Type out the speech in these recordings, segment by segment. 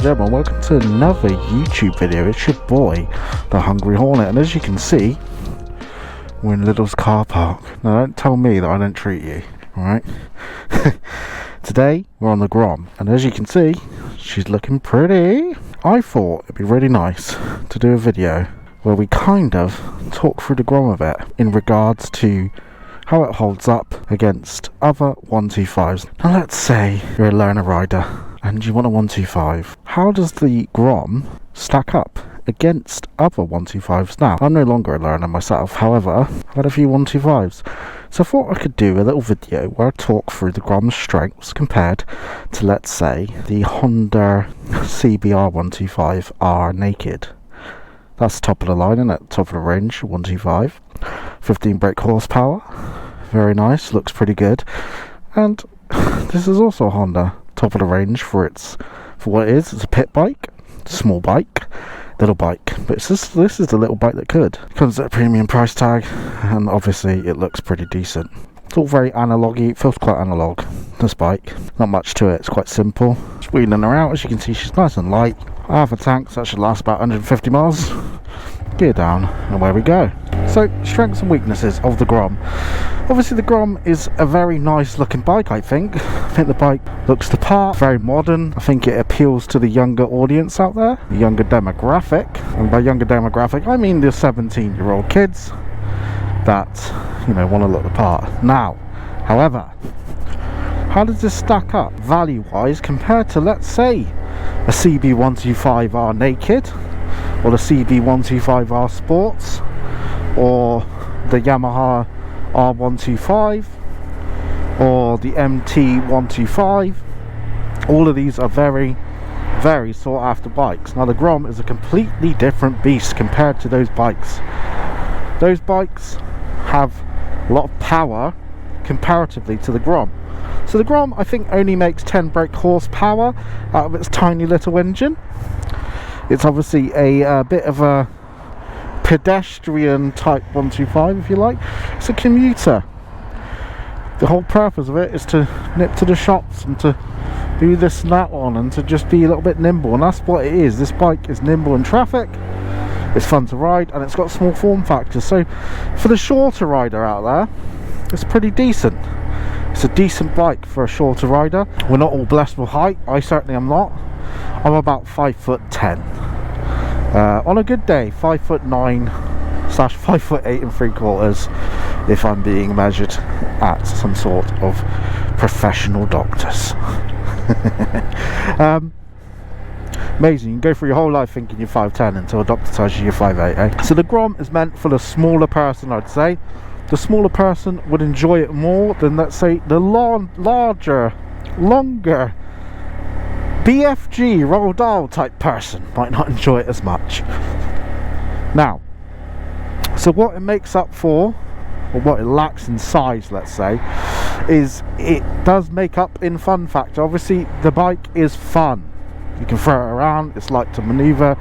gentlemen, welcome to another YouTube video. It's your boy, the Hungry Hornet, and as you can see, we're in Lidl's car park. Now don't tell me that I don't treat you, alright? Today, we're on the Grom, and as you can see, she's looking pretty. I thought it'd be really nice to do a video where we kind of talk through the Grom a bit in regards to how it holds up against other 125s. Now let's say you're a learner rider and you want a 125. How does the Grom stack up against other 125s? Now, I'm no longer a learner myself, however, I've had a few 125s. So I thought I could do a little video where I talk through the Grom's strengths compared to, let's say, the Honda CBR 125R Naked. That's top of the line and at top of the range, 125. 15 brake horsepower, very nice, looks pretty good. And this is also a Honda, top of the range for what it is. It's a pit bike, small bike, little bike, but this is the little bike that could. It comes at a premium price tag, and obviously it looks pretty decent. It's all very analogy, it feels quite analog, this bike. Not much to it, it's quite simple. Just wheeling her out, as you can see, she's nice and light. Half a tank, so that should last about 150 miles. Gear down, and away we go. So, strengths and weaknesses of the Grom. Obviously the Grom is a very nice looking bike, I think. I think the bike looks the part, very modern. I think it appeals to the younger audience out there, the younger demographic. And by younger demographic, I mean the 17-year-old kids that, you know, want to look the part. Now, however, how does this stack up value-wise compared to, let's say, a CB125R Naked, or the CB125R Sports, or the Yamaha R125, or the MT125? All of these are very, very sought after bikes. Now the Grom is a completely different beast compared to those bikes. Those bikes have a lot of power comparatively to the Grom. So the Grom, I think, only makes 10 brake horsepower out of its tiny little engine. It's obviously a bit of a pedestrian type 125, if you like. It's a commuter. The whole purpose of it is to nip to the shops and to do this and that one, and to just be a little bit nimble, and that's what it is. This bike is nimble in traffic, it's fun to ride, and it's got small form factors. So for the shorter rider out there, it's pretty decent. It's a decent bike for a shorter rider. We're not all blessed with height. I certainly am not. I'm about 5'10". On a good day, 5'9/5'8" and 3/4, if I'm being measured at some sort of professional doctors. Amazing. You can go through your whole life thinking you're 5'10" until a doctor tells you you're 5'8", eh? So the Grom is meant for the smaller person, I'd say. The smaller person would enjoy it more than, let's say, the larger, longer BFG Roald Dahl type person might not enjoy it as much. Now, so what it makes up for, or what it lacks in size, let's say, is it does make up in fun factor. Obviously the bike is fun, you can throw it around, it's light to maneuver.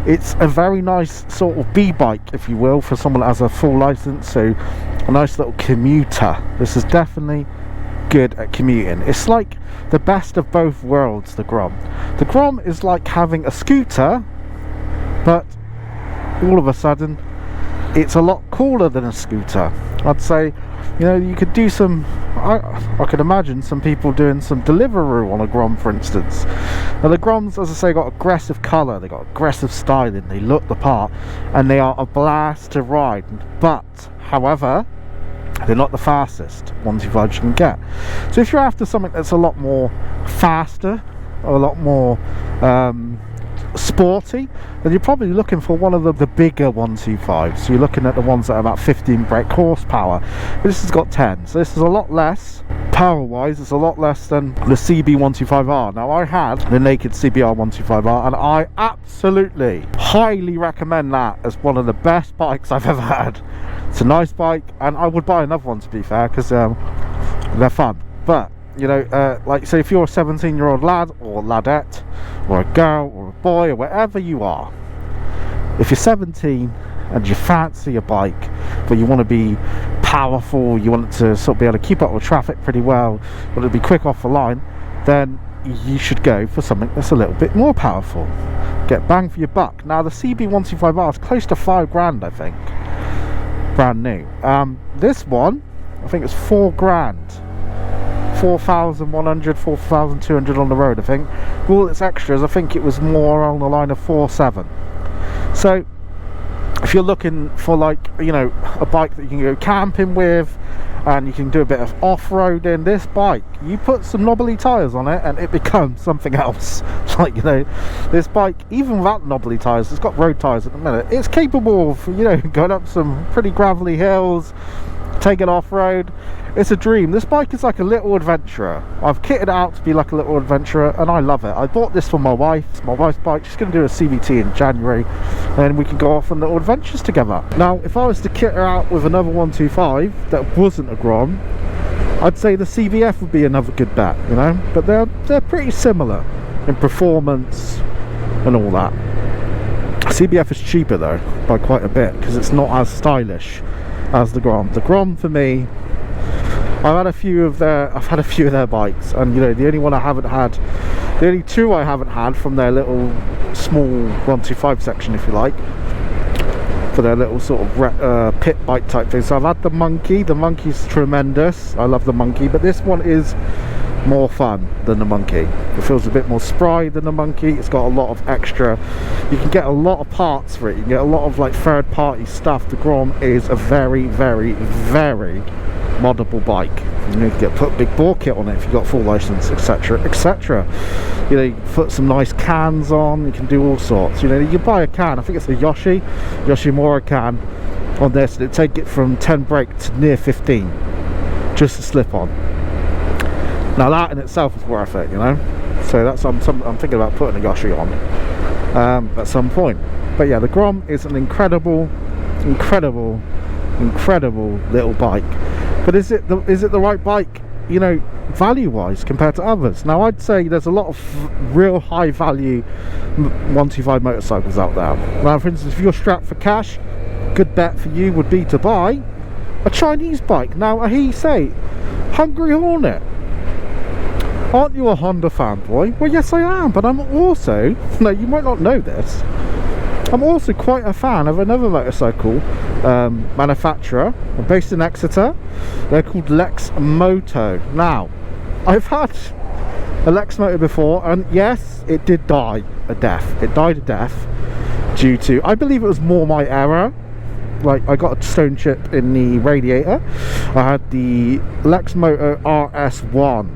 It's a very nice sort of B-bike, if you will, for someone that has a full license. So a nice little commuter. This is definitely good at commuting. It's like the best of both worlds, the Grom. The Grom is like having a scooter, but all of a sudden it's a lot cooler than a scooter. I'd say, you know, you could do some, I could imagine some people doing some Deliveroo on a Grom, for instance. Now the Groms, as I say, got aggressive colour, they got aggressive styling, they look the part, and they are a blast to ride. But, however, they're not the fastest 125s you can get. So if you're after something that's a lot more faster, or a lot more sporty, then you're probably looking for one of the bigger 125s. So you're looking at the ones that are about 15 brake horsepower. But this has got 10, so this is a lot less power wise. It's a lot less than the CB125R. Now I had the Naked CBR 125R, and I absolutely highly recommend that as one of the best bikes I've ever had. It's a nice bike, and I would buy another one, to be fair, because they're fun. But you know, like say if you're a 17-year-old lad or ladette, or a girl or a boy or whatever you are, if you're 17 and you fancy a bike but you want to be powerful, you want it to sort of be able to keep up with traffic pretty well, you want it to be quick off the line, then you should go for something that's a little bit more powerful. Get bang for your buck. Now the CB125R is close to £5,000, I think, brand new. This one, I think it's £4,000. 4,100, 4,200 on the road, I think. With all its extras, I think it was more on the line of 4,700. So if you're looking for, like, you know, a bike that you can go camping with and you can do a bit of off-roading, this bike, you put some knobbly tyres on it and it becomes something else. Like, you know, this bike, even without knobbly tyres, it's got road tyres at the minute, it's capable of, you know, going up some pretty gravelly hills, taking off-road. It's a dream. This bike is like a little adventurer. I've kitted it out to be like a little adventurer and I love it. I bought this for my wife. It's my wife's bike. She's going to do a CVT in January and we can go off on little adventures together. Now if I was to kit her out with another 125 that wasn't a Grom, I'd say the CVF would be another good bet, you know, but they're pretty similar in performance and all that. CBF is cheaper though by quite a bit because it's not as stylish as the Grom. The Grom for me, I've had a few of their bikes, and you know, the only two I haven't had from their little small 125 section, if you like, for their little sort of pit bike type thing. So I've had the Monkey. The Monkey's tremendous. I love the Monkey, but this one is more fun than the Monkey. It feels a bit more spry than the Monkey. It's got a lot of extra, you can get a lot of parts for it, you can get a lot of like third party stuff. The Grom is a very, very, very moddable bike. You can put a big bore kit on it if you've got full license, etc, etc. You know, you can put some nice cans on, you can do all sorts. You know, you can buy a can, I think it's a Yoshimura can on this, and it'll take it from 10 brake to near 15 just to slip on. Now that in itself is worth it, you know. So that's I'm thinking about putting a Yoshi on at some point. But yeah, the Grom is an incredible little bike. But is it the right bike, you know, value wise compared to others? Now I'd say there's a lot of real high value 125 motorcycles out there. Now for instance, if you're strapped for cash, good bet for you would be to buy a Chinese bike. Now I hear you say, Hungry Hornet, aren't you a Honda fanboy? Well, yes I am, but I'm also, no, you might not know this, I'm also quite a fan of another motorcycle manufacturer based in Exeter. They're called Lex Moto. Now, I've had a Lex Moto before, and yes, it did die a death. It died a death due to, I believe it was more my error. Like, I got a stone chip in the radiator. I had the Lex Moto RS1,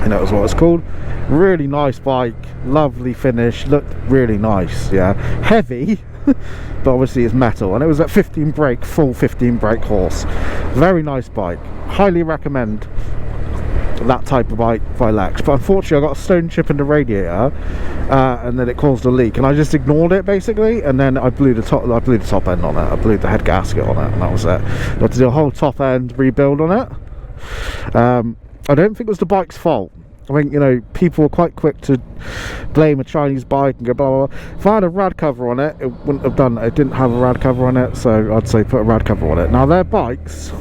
and that was what it's called. Really nice bike, lovely finish, looked really nice. Yeah, heavy, but obviously it's metal, and it was at 15 brake, full 15 brake horse. Very nice bike, highly recommend that type of bike by Lex. But unfortunately I got a stone chip in the radiator, and then it caused a leak, and I just ignored it basically, and then I blew the top end on it. I blew the head gasket on it, and that was it. I had to do a whole top end rebuild on it. I don't think it was the bike's fault. I think, you know, people were quite quick to blame a Chinese bike and go blah blah blah. If I had a rad cover on it, it wouldn't have done it. It didn't have a rad cover on it, so I'd say put a rad cover on it. Now their bikes,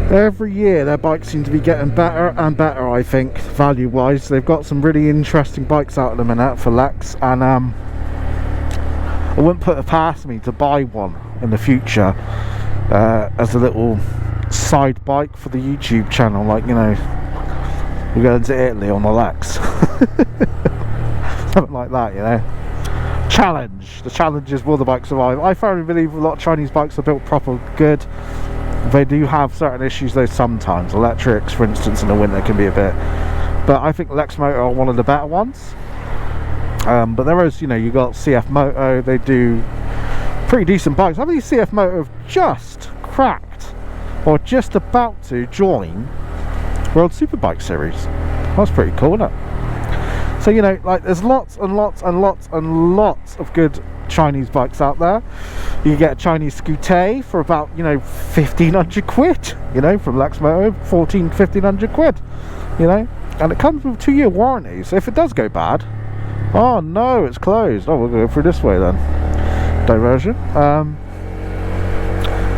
every year their bikes seem to be getting better and better, I think, value wise. They've got some really interesting bikes out at the minute for Lex, and I wouldn't put it past me to buy one in the future as a little side bike for the YouTube channel. Like, you know, we're going to Italy on the Lex. Something like that, you know. Challenge. The challenge is, will the bike survive? I firmly believe a lot of Chinese bikes are built proper good. They do have certain issues though sometimes. Electrics, for instance, in the winter can be a bit. But I think Lex Moto are one of the better ones. But there is, you know, you got CF Moto. They do pretty decent bikes. I believe CF Moto have just cracked, or just about to join, World Superbike Series. That's pretty cool, isn't it? So, you know, like, there's lots and lots and lots and lots of good Chinese bikes out there. You can get a Chinese scooter for about, you know, 1,500 quid, you know, from Lex Moto, 1,500 quid, you know, and it comes with a 2-year warranty. So if it does go bad, oh no, it's closed. Oh, we'll go through this way then. Diversion.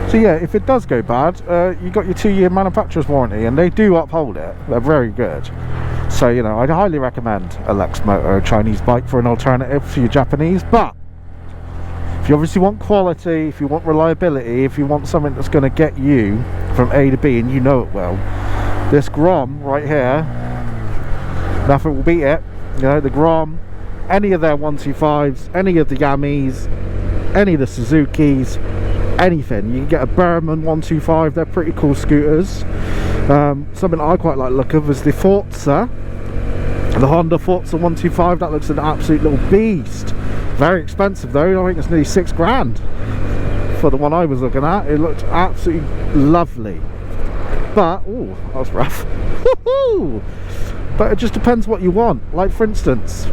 So yeah, if it does go bad, you got your 2-year manufacturer's warranty, and they do uphold it. They're very good. So, you know, I'd highly recommend a Lex Moto Chinese bike for an alternative for your Japanese. But if you obviously want quality, if you want reliability, if you want something that's going to get you from A to B, and you know it will, this Grom right here, nothing will beat it. You know, the Grom, any of their 125s, any of the Yamis, any of the Suzukis, anything. You can get a Berman 125, they're pretty cool scooters. Something I quite like the look of is the Forza, the Honda Forza 125. That looks an absolute little beast. Very expensive though, I think it's nearly £6,000 for the one I was looking at. It looked absolutely lovely. But, oh, that was rough. Woohoo! But it just depends what you want. Like, for instance,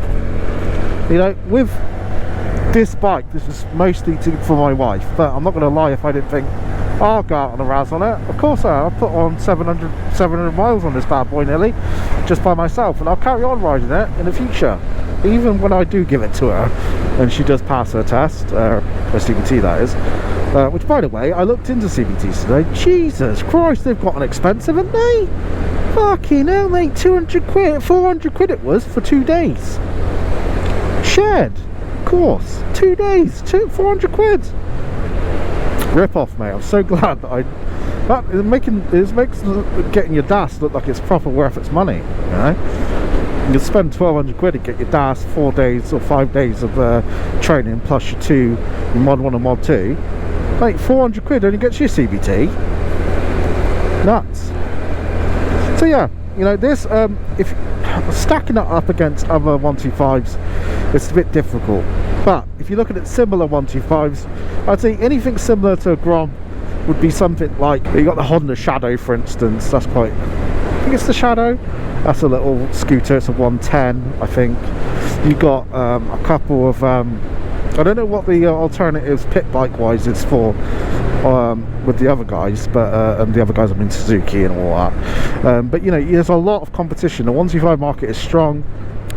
you know, with this bike, this is mostly for my wife, but I'm not going to lie, if I didn't think, oh, I'll go out on a razz on it, of course I'll put on 700 miles on this bad boy nearly, just by myself, and I'll carry on riding it in the future, even when I do give it to her and she does pass her test, her CBT that is, which, by the way, I looked into CBTs today. Jesus Christ, they've gotten expensive, haven't they? Fucking hell, mate, 200 quid, 400 quid it was for 2 days. Shared, of course, 2 days, 400 quid. Rip off, mate. I'm so glad that it makes getting your DAS look like it's proper worth its money, you know? You can spend 1,200 quid to get your DAS 4 days or 5 days of training, plus your Mod 1 and Mod 2. Mate, 400 quid only gets you a CBT. Nuts. So yeah, you know, this, if stacking it up against other 125s, it's a bit difficult. But if you look at similar 125s, I'd say anything similar to a Grom would be something like, you got the Honda Shadow, for instance. That's quite, I think it's the Shadow. That's a little scooter, it's a 110, I think. You got a couple of, I don't know what the alternatives pit bike wise is for with the other guys, but and the other guys, I mean Suzuki and all that. But you know, there's a lot of competition. The 125 market is strong.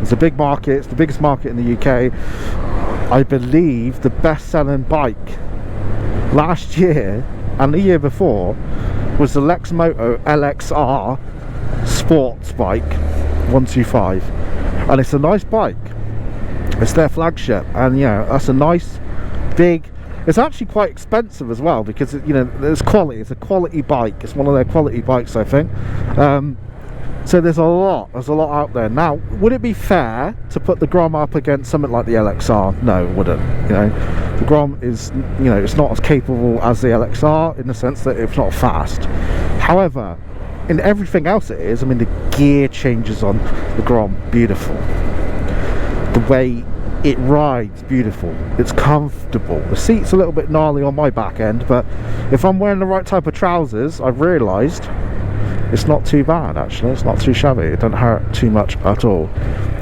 It's a big market. It's the biggest market in the UK. I believe the best-selling bike last year and the year before was the Lex Moto LXR sports bike 125, and it's a nice bike. It's their flagship, and yeah, that's a nice big, it's actually quite expensive as well, because you know, there's quality. It's a quality bike. It's one of their quality bikes, I think. So there's a lot out there. Now, would it be fair to put the Grom up against something like the LXR? No, it wouldn't. You know, the Grom is, you know, it's not as capable as the LXR in the sense that it's not fast. However, in everything else it is. I mean, the gear changes on the Grom, beautiful. The way it rides, beautiful. It's comfortable. The seat's a little bit gnarly on my back end, but if I'm wearing the right type of trousers, I've realised it's not too bad, actually. It's not too shabby. It doesn't hurt too much at all.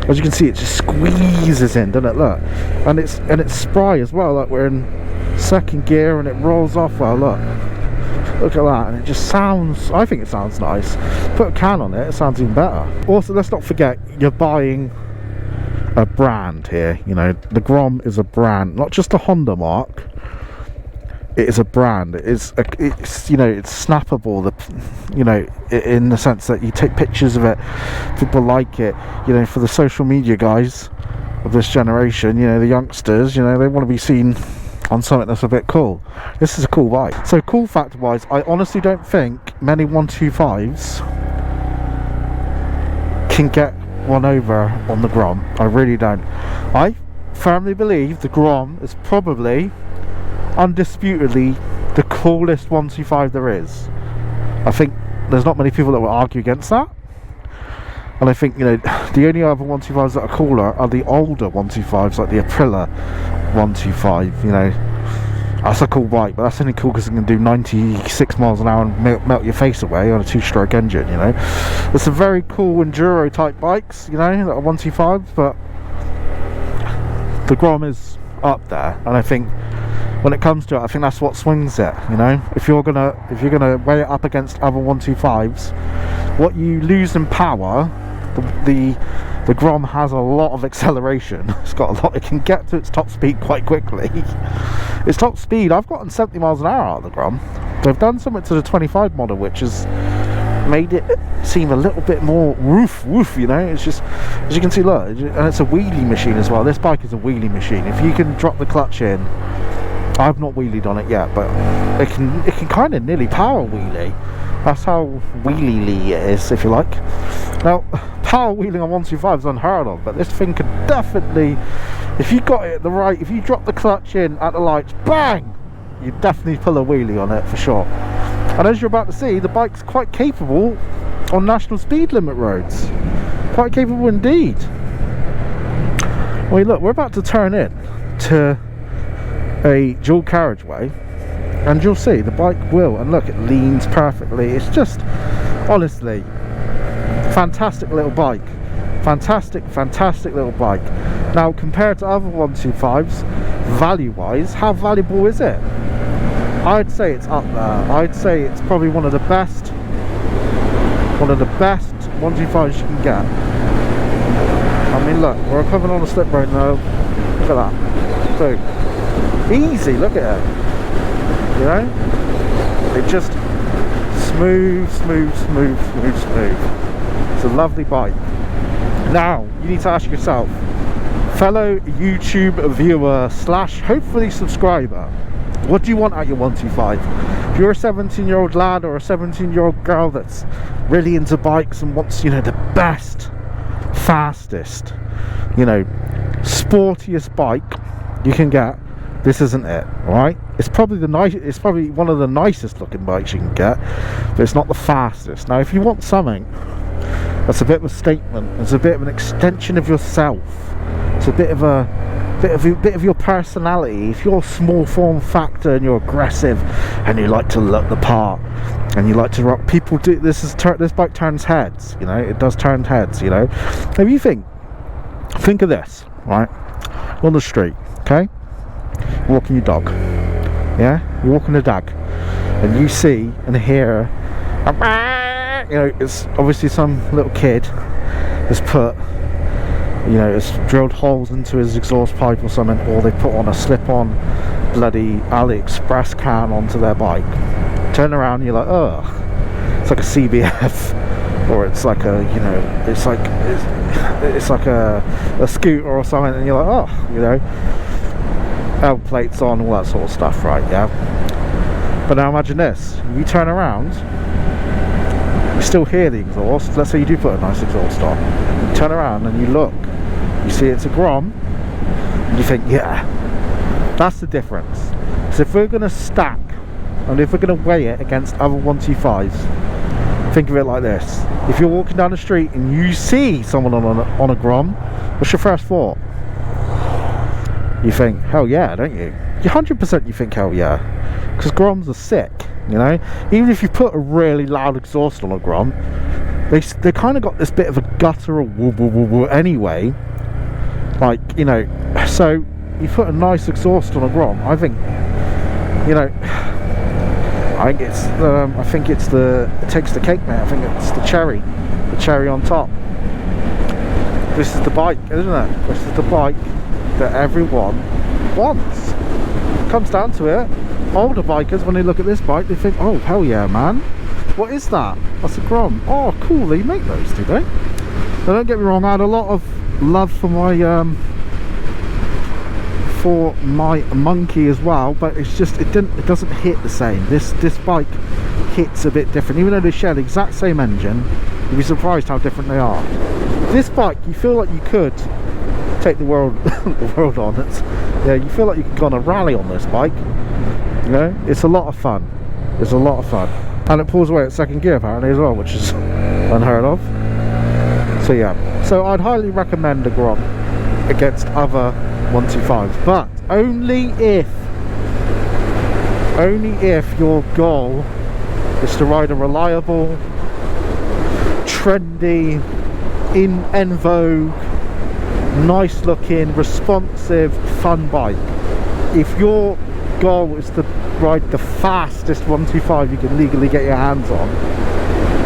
As you can see, it just squeezes in, doesn't it? Look, and it's spry as well. Like, we're in second gear and it rolls off well. Look at that, and it just sounds, I think it sounds nice. Put a can on it, it sounds even better. Also, let's not forget, you're buying a brand here. You know, the Grom is a brand, not just a Honda mark. It is a brand. It's you know, it's snappable. You know, in the sense that you take pictures of it, people like it. You know, for the social media guys of this generation, you know, the youngsters, you know, they want to be seen on something that's a bit cool. This is a cool bike. So cool factor wise, I honestly don't think many 125s can get one over on the Grom. I really don't. I firmly believe the Grom is probably undisputedly the coolest 125 there is. I think there's not many people that will argue against that, and I think, you know, the only other 125s that are cooler are the older 125s, like the Aprilia 125. You know, that's a cool bike, but that's only cool because it can do 96 miles an hour and melt your face away on a 2-stroke engine. You know, there's some very cool enduro type bikes, you know, that are 125s, but the Grom is up there, and I think when it comes to it, I think that's what swings it. You know, if you're gonna weigh it up against other 125s, what you lose in power, the Grom has a lot of acceleration. It's got a lot. It can get to its top speed quite quickly. Its top speed, I've gotten 70 miles an hour out of the Grom. They've done something to the 25 model, which is made it seem a little bit more woof, you know. It's just, as you can see, look, and it's a wheelie machine as well. This bike is a wheelie machine. If you can drop the clutch in, I've not wheelied on it yet, but it can kind of nearly power wheelie. That's how wheelie it is, if you like. Now, power wheeling on 125 is unheard of, but this thing could definitely, if you got it right, if you drop the clutch in at the lights, bang, you definitely pull a wheelie on it for sure. And as you're about to see, the bike's quite capable on national speed limit roads. Quite capable indeed. Well, look, we're about to turn in to a dual carriageway, and you'll see the bike will, and look, it leans perfectly. It's just, honestly, fantastic little bike. Fantastic little bike. Now, compared to other 125s, value-wise, how valuable is it? I'd say it's up there. I'd say it's probably one of the best 125s you can get. I mean, look, we're coming on a slip road now. Look at that. So easy, look at it. You know? It just smooth. It's a lovely bike. Now, you need to ask yourself, fellow YouTube viewer / hopefully subscriber, what do you want out your 125? If you're a 17-year-old lad or a 17-year-old girl that's really into bikes and wants, you know, the best, fastest, you know, sportiest bike you can get, this isn't it, right? It's probably it's probably one of the nicest looking bikes you can get, but it's not the fastest. Now, if you want something that's a bit of a statement, it's a bit of an extension of yourself, it's a bit of your personality. If you're small form factor and you're aggressive and you like to look the part and you like to rock, people do this bike turns heads, you know, it does turn heads, you know. Now, you think of this, right? On the street, okay, you're walking your dog, yeah, you're walking the dog, and you see and hear, you know, it's obviously some little kid has put, you know, it's drilled holes into his exhaust pipe or something, or they put on a slip-on bloody AliExpress can onto their bike. Turn around and you're like, oh, it's like a CBF, or it's like a, you know, it's like a scooter or something, and you're like, oh, you know, L plates on, all that sort of stuff, right? Yeah. But now imagine this: you turn around, you still hear the exhaust. Let's say you do put a nice exhaust on. You turn around and you look. You see it's a Grom, and you think, yeah, that's the difference. So if we're going to stack, and if we're going to weigh it against other 125s, think of it like this: if you're walking down the street and you see someone on a Grom, what's your first thought? You think, hell yeah, don't you? 100% you think, hell yeah, because Groms are sick, you know. Even if you put a really loud exhaust on a Grom, they kind of got this bit of a guttural woo woo woo woo anyway. Like, you know, so you put a nice exhaust on a Grom, I think, you know, I think it's it takes the cake, mate. I think it's the cherry on top. This is the bike, isn't it? This is the bike that everyone wants. Comes down to it, older bikers, when they look at this bike, they think, oh, hell yeah, man. What is that? That's a Grom. Oh, cool, they make those, do they? Now, don't get me wrong, I had a lot of love for my monkey as well, but it's just, it doesn't hit the same. This bike hits a bit different. Even though they share the exact same engine, you'd be surprised how different they are. This bike, you feel like you could take the world on it. Yeah, you feel like you could go on a rally on this bike. You know, it's a lot of fun. It's a lot of fun. And it pulls away at second gear apparently as well, which is unheard of. So yeah, so I'd highly recommend a Grom against other 125s, but only if your goal is to ride a reliable, trendy, en vogue, nice looking, responsive, fun bike. If your goal is to ride the fastest 125 you can legally get your hands on,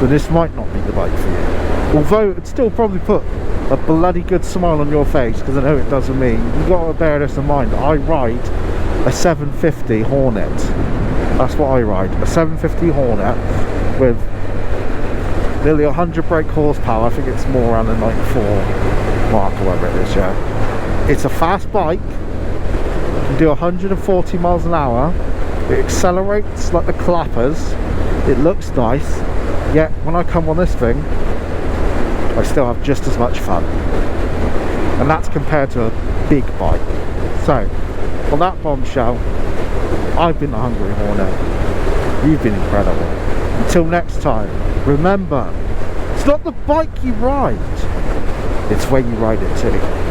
then this might not be the bike for you. Although it'd still probably put a bloody good smile on your face, because I know it does for me. You've got to bear this in mind. I ride a 750 Hornet. That's what I ride, a 750 Hornet with nearly 100 brake horsepower. I think it's more around the 94 mark or whatever it is, yeah. It's a fast bike. You can do 140 miles an hour. It accelerates like the clappers. It looks nice. Yet when I come on this thing, I still have just as much fun. And that's compared to a big bike. So, on that bombshell, I've been the Hungry Hornet. You've been incredible. Until next time, remember, it's not the bike you ride, it's where you ride it to.